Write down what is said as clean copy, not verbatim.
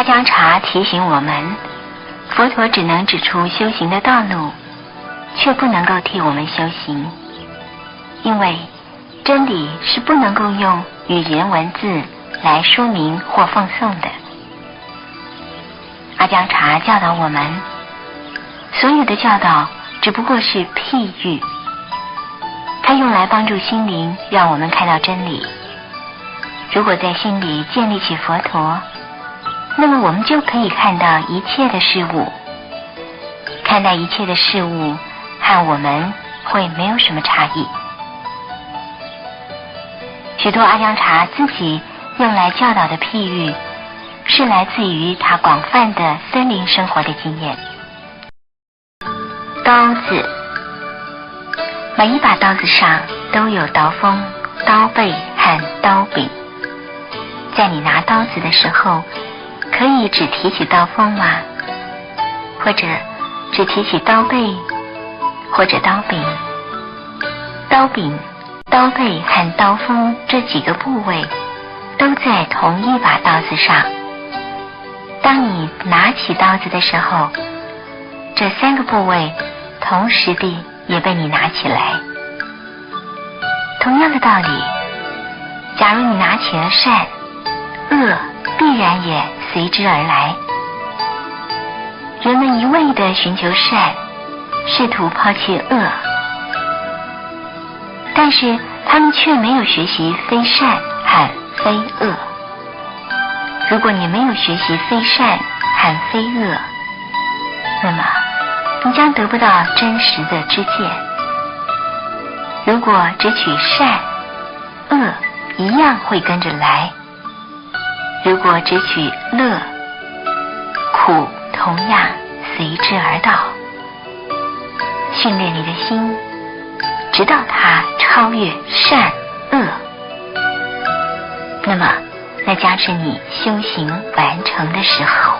阿姜查提醒我们，佛陀只能指出修行的道路，却不能够替我们修行，因为真理是不能够用语言文字来说明或奉送的。阿姜查教导我们，所有的教导只不过是譬喻，它用来帮助心灵，让我们看到真理。如果在心里建立起佛陀，那么我们就可以看到一切的事物，看待一切的事物和我们会没有什么差异。许多阿姜查自己用来教导的譬喻，是来自于他广泛的森林生活的经验。刀子，每一把刀子上都有刀锋、刀背和刀柄。在你拿刀子的时候，可以只提起刀锋吗？或者只提起刀背，或者刀柄？刀柄、刀背和刀锋这几个部位都在同一把刀子上。当你拿起刀子的时候，这三个部位同时地也被你拿起来。同样的道理，假如你拿起了善，恶必然也随之而来。人们一味地寻求善，试图抛弃恶，但是他们却没有学习非善和非恶。如果你没有学习非善和非恶，那么你将得不到真实的知见。如果只取善，恶一样会跟着来；如果只取乐，苦同样随之而到。训练你的心，直到它超越善恶，那么那将是你修行完成的时候。